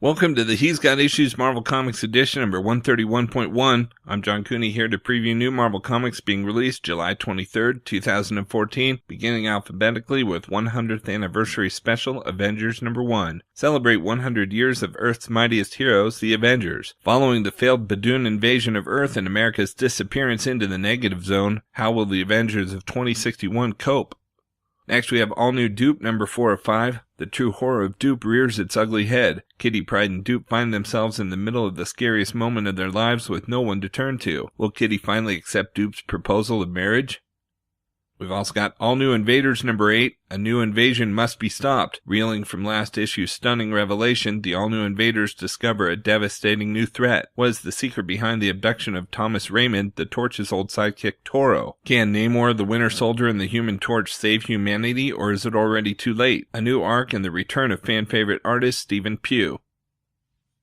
Welcome to the He's Got Issues Marvel Comics edition number 131.1. I'm John Cooney here to preview new Marvel Comics being released July 23rd, 2014, beginning alphabetically with 100th Anniversary Special Avengers number 1. Celebrate 100 years of Earth's mightiest heroes, the Avengers. Following the failed Badoon invasion of Earth and America's disappearance into the negative zone, how will the Avengers of 2061 cope? Next we have all-new Doop number 4 of 5. The true horror of Doop rears its ugly head. Kitty Pryde and Doop find themselves in the middle of the scariest moment of their lives with no one to turn to. Will Kitty finally accept Doop's proposal of marriage? We've also got all-new Invaders number 8. A new invasion must be stopped. Reeling from last issue's stunning revelation, the all-new Invaders discover a devastating new threat. What is the secret behind the abduction of Thomas Raymond, the Torch's old sidekick Toro? Can Namor, the Winter Soldier, and the Human Torch save humanity, or is it already too late? A new arc and the return of fan-favorite artist Stephen Pugh.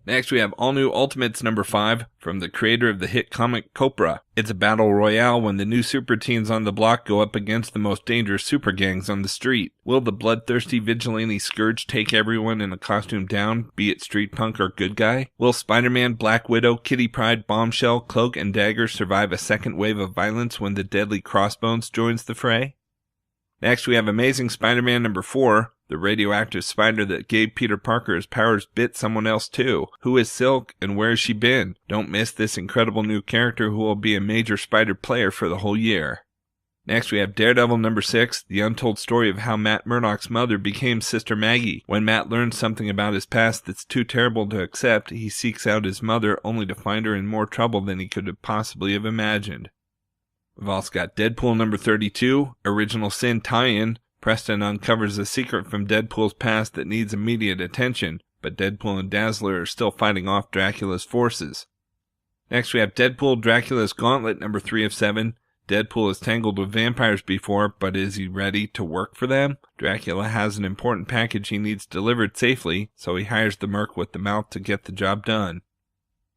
Next, we have all-new Ultimates number 5 from the creator of the hit comic Copra. It's a battle royale when the new super teens on the block go up against the most dangerous super gangs on the street. Will the bloodthirsty vigilante Scourge take everyone in a costume down, be it street punk or good guy? Will Spider-Man, Black Widow, Kitty Pryde, Bombshell, Cloak, and Dagger survive a second wave of violence when the deadly Crossbones joins the fray? Next, we have Amazing Spider-Man number 4. The radioactive spider that gave Peter Parker his powers bit someone else too. Who is Silk and where has she been? Don't miss this incredible new character who will be a major spider player for the whole year. Next we have Daredevil number 6, the untold story of how Matt Murdock's mother became Sister Maggie. When Matt learns something about his past that's too terrible to accept, he seeks out his mother only to find her in more trouble than he could have possibly have imagined. We've also got Deadpool number 32, Original Sin tie-in. Preston uncovers a secret from Deadpool's past that needs immediate attention, but Deadpool and Dazzler are still fighting off Dracula's forces. Next we have Deadpool Dracula's Gauntlet number 3 of 7. Deadpool is tangled with vampires before, but is he ready to work for them? Dracula has an important package he needs delivered safely, so he hires the merc with the mouth to get the job done.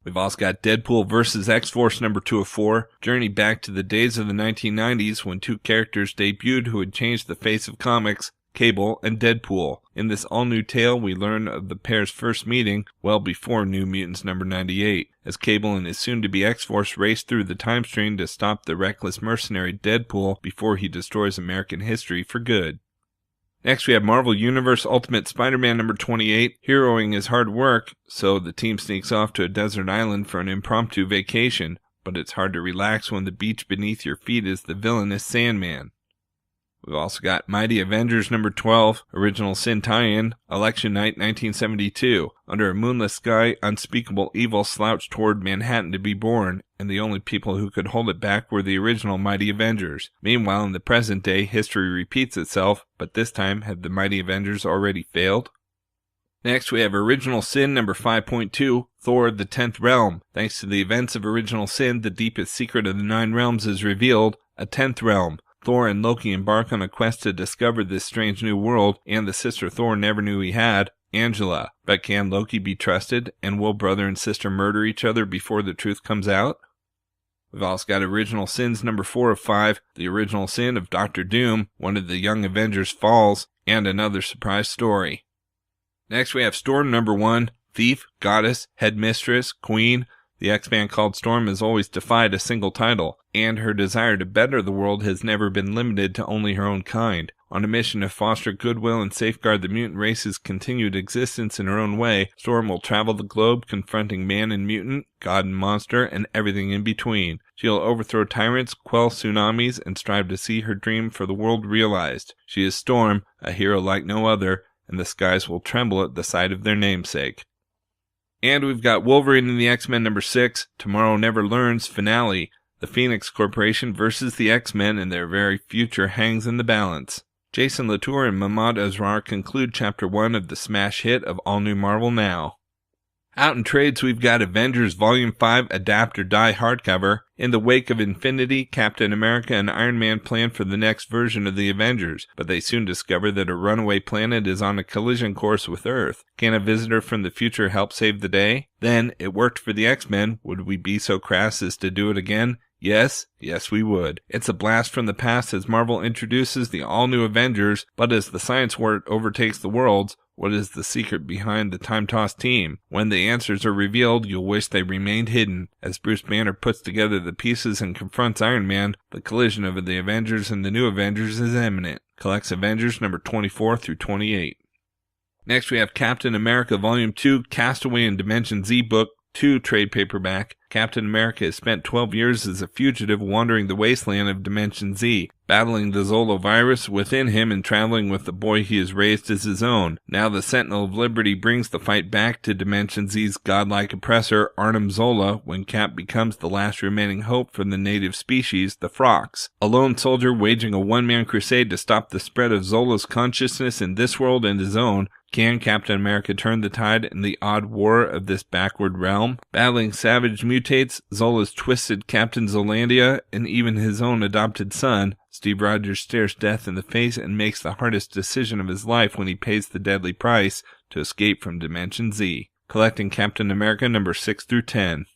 We've also got Deadpool Vs X-Force number 2 of 4. Journey back to the days of the 1990s when two characters debuted who had changed the face of comics, Cable and Deadpool. In this all-new tale, we learn of the pair's first meeting well before New Mutants number 98, as Cable and his soon-to-be X-Force race through the Timestream to stop the reckless mercenary Deadpool before he destroys American history for good. Next we have Marvel Universe Ultimate Spider-Man number 28. Heroing is hard work, so the team sneaks off to a desert island for an impromptu vacation, but it's hard to relax when the beach beneath your feet is the villainous Sandman. We've also got Mighty Avengers number 12, Original Sin tie-in, Election Night 1972. Under a moonless sky, unspeakable evil slouched toward Manhattan to be born, and the only people who could hold it back were the original Mighty Avengers. Meanwhile, in the present day, history repeats itself, but this time, have the Mighty Avengers already failed? Next, we have Original Sin number 5.2, Thor the 10th Realm. Thanks to the events of Original Sin, the deepest secret of the 9 realms is revealed, a 10th realm. Thor and Loki embark on a quest to discover this strange new world, and the sister Thor never knew he had, Angela. But can Loki be trusted, and will brother and sister murder each other before the truth comes out? We've also got Original Sins number 4 of 5, the original sin of Dr. Doom, one of the Young Avengers falls, and another surprise story. Next we have Storm number 1, Thief, Goddess, Headmistress, Queen. The X-Man called Storm has always defied a single title, and her desire to better the world has never been limited to only her own kind. On a mission to foster goodwill and safeguard the mutant race's continued existence in her own way, Storm will travel the globe confronting man and mutant, god and monster, and everything in between. She'll overthrow tyrants, quell tsunamis, and strive to see her dream for the world realized. She is Storm, a hero like no other, and the skies will tremble at the sight of their namesake. And we've got Wolverine and the X-Men number 6, Tomorrow Never Learns finale. The Phoenix Corporation versus the X-Men and their very future hangs in the balance. Jason Latour and Mahmoud Asrar conclude Chapter 1 of the smash hit of All New Marvel Now. Out in trades, we've got Avengers Volume 5 Adapt or Die hardcover. In the wake of Infinity, Captain America and Iron Man plan for the next version of the Avengers, but they soon discover that a runaway planet is on a collision course with Earth. Can a visitor from the future help save the day? Then, it worked for the X-Men. Would we be so crass as to do it again? Yes, we would. It's a blast from the past as Marvel introduces the all-new Avengers, but as the science war overtakes the worlds, What is the secret behind the time-tossed team? When the answers are revealed, you'll wish they remained hidden. As Bruce Banner puts together the pieces and confronts Iron Man, the collision of the Avengers and the new Avengers is imminent. Collects Avengers number 24 through 28. Next we have Captain America Volume 2, Castaway and Dimension Z Book 2 trade paperback. Captain America has spent 12 years as a fugitive wandering the wasteland of Dimension Z, battling the Zolo virus within him and traveling with the boy he has raised as his own. Now the Sentinel of Liberty brings the fight back to Dimension Z's godlike oppressor, Arnim Zola, when Cap becomes the last remaining hope for the native species, the Frox. A lone soldier waging a one-man crusade to stop the spread of Zola's consciousness in this world and his own. Can Captain America turn the tide in the odd war of this backward realm? Battling savage mutates, Zola's twisted Captain Zolandia, and even his own adopted son, Steve Rogers stares death in the face and makes the hardest decision of his life when he pays the deadly price to escape from Dimension Z. Collecting Captain America number 6 through 10.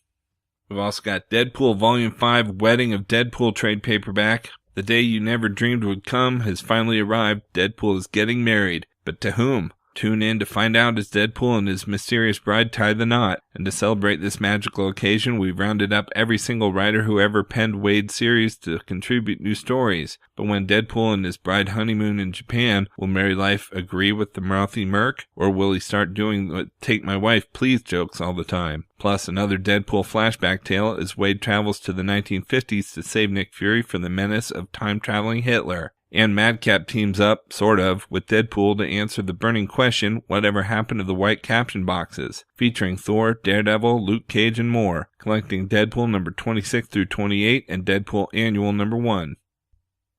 We've also got Deadpool Volume 5, Wedding of Deadpool trade paperback. The day you never dreamed would come has finally arrived. Deadpool is getting married. But to whom? Tune in to find out as Deadpool and his mysterious bride tie the knot. And to celebrate this magical occasion, we've rounded up every single writer who ever penned Wade's series to contribute new stories. But when Deadpool and his bride honeymoon in Japan, will married life agree with the mouthy Merc? Or will he start doing the take my wife please jokes all the time? Plus another Deadpool flashback tale as Wade travels to the 1950s to save Nick Fury from the menace of time-traveling Hitler. And Madcap teams up, sort of, with Deadpool to answer the burning question, whatever happened to the white caption boxes, featuring Thor, Daredevil, Luke Cage, and more, collecting Deadpool number 26 through 28 and Deadpool Annual number 1.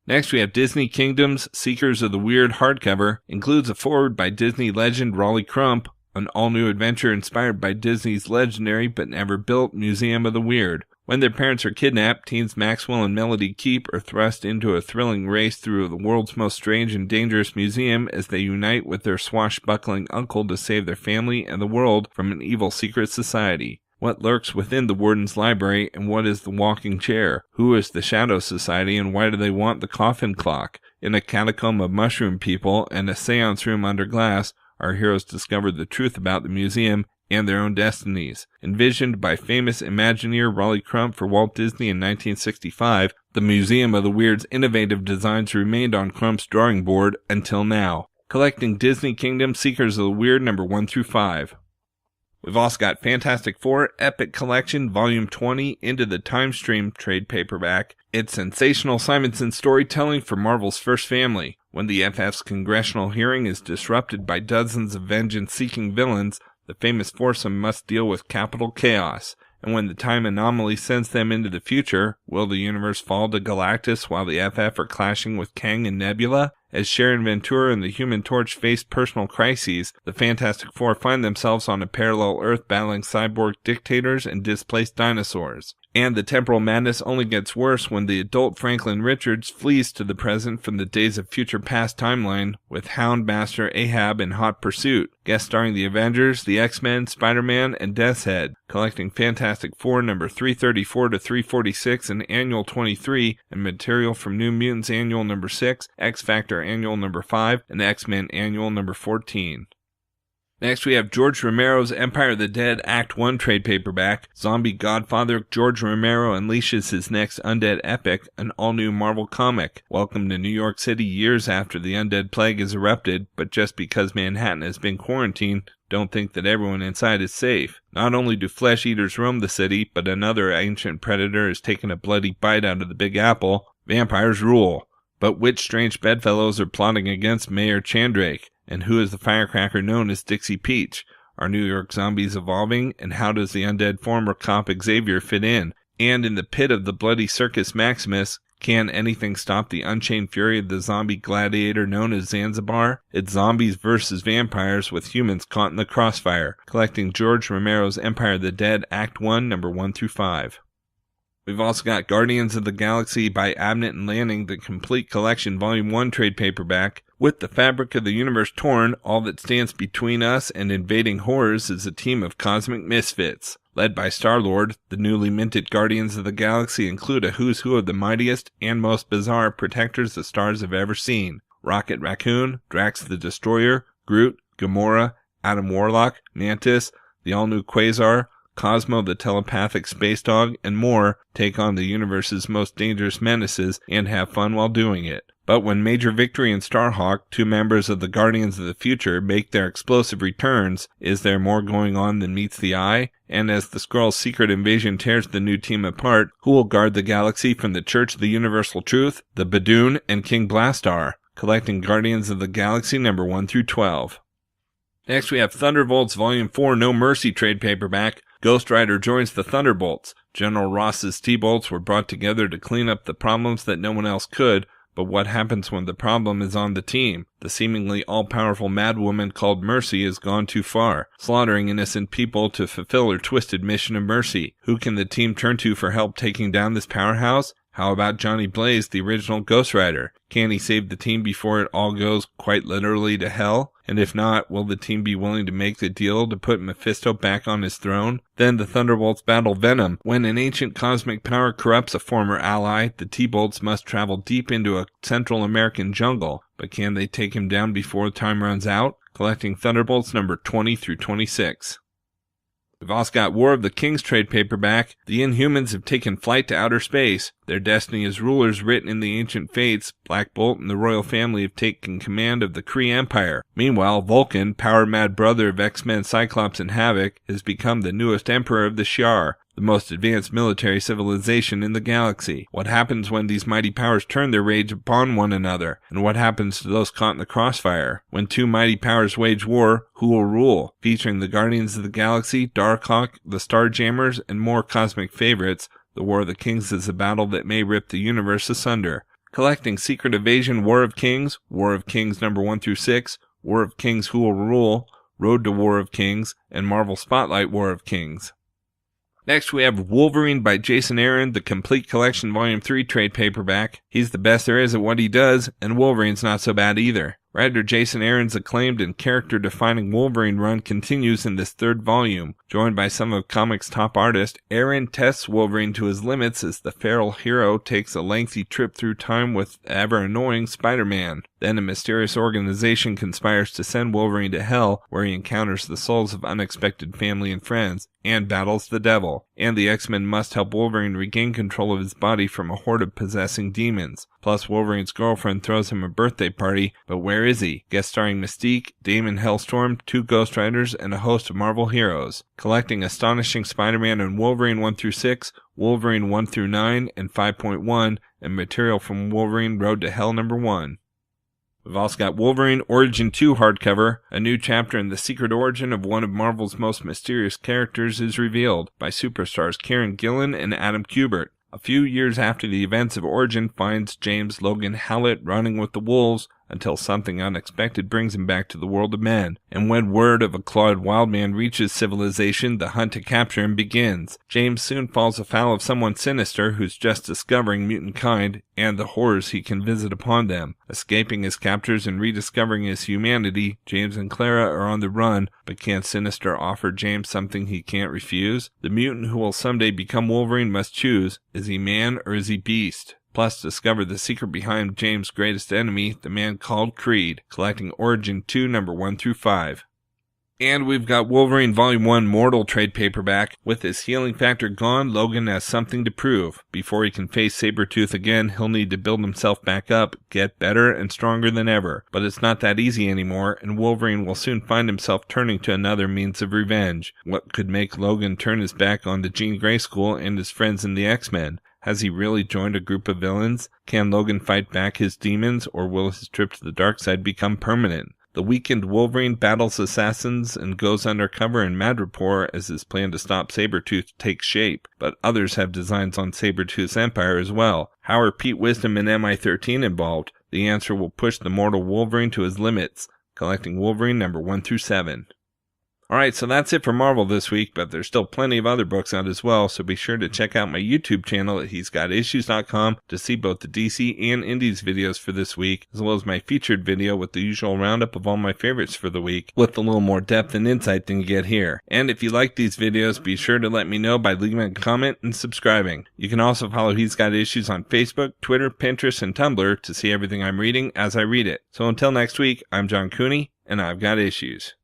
Next we have Disney Kingdom's Seekers of the Weird hardcover, includes a foreword by Disney legend Raleigh Crump, an all-new adventure inspired by Disney's legendary but never built Museum of the Weird. When their parents are kidnapped, teens Maxwell and Melody Keep are thrust into a thrilling race through the world's most strange and dangerous museum as they unite with their swashbuckling uncle to save their family and the world from an evil secret society. What lurks within the Warden's library, and what is the Walking Chair? Who is the Shadow Society, and why do they want the coffin clock? In a catacomb of mushroom people and a seance room under glass, our heroes discover the truth about the museum and their own destinies. Envisioned by famous Imagineer Raleigh Crump for Walt Disney in 1965, the Museum of the Weird's innovative designs remained on Crump's drawing board until now. Collecting Disney Kingdom Seekers of the Weird number 1 through 5. We've also got Fantastic Four Epic Collection Volume 20 Into the Timestream trade paperback. It's sensational Simonson storytelling for Marvel's first family. When the FF's congressional hearing is disrupted by dozens of vengeance-seeking villains, the famous foursome must deal with capital chaos. And when the time anomaly sends them into the future, will the universe fall to Galactus while the FF are clashing with Kang and Nebula? As Sharon Ventura and the Human Torch face personal crises, the Fantastic Four find themselves on a parallel Earth battling cyborg dictators and displaced dinosaurs. And the temporal madness only gets worse when the adult Franklin Richards flees to the present from the Days of Future Past timeline with Houndmaster Ahab in hot pursuit, guest starring the Avengers, the X-Men, Spider-Man, and Death's Head, collecting Fantastic Four number 334 to 346 and Annual 23, and material from New Mutants Annual number 6, X-Factor Annual number 5, and X-Men Annual number 14. Next we have George Romero's Empire of the Dead Act 1 trade paperback. Zombie godfather George Romero unleashes his next undead epic, an all-new Marvel comic. Welcome to New York City years after the undead plague has erupted, but just because Manhattan has been quarantined, don't think that everyone inside is safe. Not only do flesh-eaters roam the city, but another ancient predator has taken a bloody bite out of the Big Apple. Vampires rule. But which strange bedfellows are plotting against Mayor Chandrake? And who is the firecracker known as Dixie Peach? Are New York zombies evolving? And how does the undead former cop Xavier fit in? And in the pit of the bloody Circus Maximus, can anything stop the unchained fury of the zombie gladiator known as Zanzibar? It's zombies versus vampires with humans caught in the crossfire. Collecting George Romero's Empire of the Dead Act 1 number 1 through 5. We've also got Guardians of the Galaxy by Abnett and Lanning, the complete collection Volume 1 trade paperback. With the fabric of the universe torn, all that stands between us and invading horrors is a team of cosmic misfits. Led by Star-Lord, the newly minted Guardians of the Galaxy include a who's who of the mightiest and most bizarre protectors the stars have ever seen. Rocket Raccoon, Drax the Destroyer, Groot, Gamora, Adam Warlock, Mantis, the all-new Quasar, Cosmo the telepathic space dog, and more take on the universe's most dangerous menaces and have fun while doing it. But when Major Victory and Starhawk, two members of the Guardians of the Future, make their explosive returns, is there more going on than meets the eye? And as the Skrulls' secret invasion tears the new team apart, who will guard the galaxy from the Church of the Universal Truth, the Badoon, and King Blastar? Collecting Guardians of the Galaxy number 1 through 12. Next we have Thunderbolts Volume 4 No Mercy trade paperback. Ghost Rider joins the Thunderbolts. General Ross's T-Bolts were brought together to clean up the problems that no one else could, but what happens when the problem is on the team? The seemingly all-powerful madwoman called Mercy has gone too far, slaughtering innocent people to fulfill her twisted mission of mercy. Who can the team turn to for help taking down this powerhouse? How about Johnny Blaze, the original Ghost Rider? Can he save the team before it all goes quite literally to hell? And if not, will the team be willing to make the deal to put Mephisto back on his throne? Then the Thunderbolts battle Venom. When an ancient cosmic power corrupts a former ally, the T-Bolts must travel deep into a Central American jungle. But can they take him down before time runs out? Collecting Thunderbolts number 20 through 26. We've also got War of the Kings trade paperback. The Inhumans have taken flight to outer space. Their destiny as rulers written in the ancient fates. Black Bolt and the royal family have taken command of the Kree Empire. Meanwhile, Vulcan, power-mad brother of X-Men, Cyclops, and Havoc, has become the newest emperor of the Shi'ar, the most advanced military civilization in the galaxy. What happens when these mighty powers turn their rage upon one another? And what happens to those caught in the crossfire? When two mighty powers wage war, who will rule? Featuring the Guardians of the Galaxy, Darkhawk, the Starjammers, and more cosmic favorites, the War of the Kings is a battle that may rip the universe asunder. Collecting Secret Invasion War of Kings number 1 through 6, War of Kings Who Will Rule, Road to War of Kings, and Marvel Spotlight War of Kings. Next we have Wolverine by Jason Aaron, the Complete Collection Volume 3 trade paperback. He's the best there is at what he does, and Wolverine's not so bad either. Writer Jason Aaron's acclaimed and character-defining Wolverine run continues in this third volume. Joined by some of comics' top artists, Aaron tests Wolverine to his limits as the feral hero takes a lengthy trip through time with ever-annoying Spider-Man. Then a mysterious organization conspires to send Wolverine to hell, where he encounters the souls of unexpected family and friends, and battles the devil. And the X-Men must help Wolverine regain control of his body from a horde of possessing demons. Plus, Wolverine's girlfriend throws him a birthday party, but where is he? Guest starring Mystique, Damon Hellstorm, 2 Ghost Riders, and a host of Marvel heroes. Collecting Astonishing Spider-Man and Wolverine 1 through 6, Wolverine 1 through 9, and 5.1, and material from Wolverine Road to Hell number 1. We've also got Wolverine Origin 2 hardcover. A new chapter in the secret origin of one of Marvel's most mysterious characters is revealed by superstars Kieran Gillen and Adam Kubert. A few years after the events of Origin finds James Logan Howlett running with the wolves until something unexpected brings him back to the world of men. And when word of a clawed wildman reaches civilization, the hunt to capture him begins. James soon falls afoul of someone sinister who's just discovering mutant kind and the horrors he can visit upon them. Escaping his captors and rediscovering his humanity, James and Clara are on the run, but can Sinister offer James something he can't refuse? The mutant who will someday become Wolverine must choose. Is he man or is he beast? Plus, discover the secret behind James' greatest enemy, the man called Creed, collecting Origin 2 number 1 through 5. And we've got Wolverine Volume 1 Mortal trade paperback. With his healing factor gone, Logan has something to prove. Before he can face Sabretooth again, he'll need to build himself back up, get better and stronger than ever. But it's not that easy anymore, and Wolverine will soon find himself turning to another means of revenge. What could make Logan turn his back on the Jean Grey School and his friends in the X-Men? Has he really joined a group of villains? Can Logan fight back his demons, or will his trip to the dark side become permanent? The weakened Wolverine battles assassins and goes undercover in Madripoor as his plan to stop Sabretooth takes shape, but others have designs on Sabretooth's empire as well. How are Pete Wisdom and MI-13 involved? The answer will push the mortal Wolverine to his limits, collecting Wolverine number 1 through 7. Alright, so that's it for Marvel this week, but there's still plenty of other books out as well, so be sure to check out my YouTube channel at he'sgotissues.com to see both the DC and Indies videos for this week, as well as my featured video with the usual roundup of all my favorites for the week, with a little more depth and insight than you get here. And if you like these videos, be sure to let me know by leaving a comment and subscribing. You can also follow He's Got Issues on Facebook, Twitter, Pinterest, and Tumblr to see everything I'm reading as I read it. So until next week, I'm John Cooney, and I've got issues.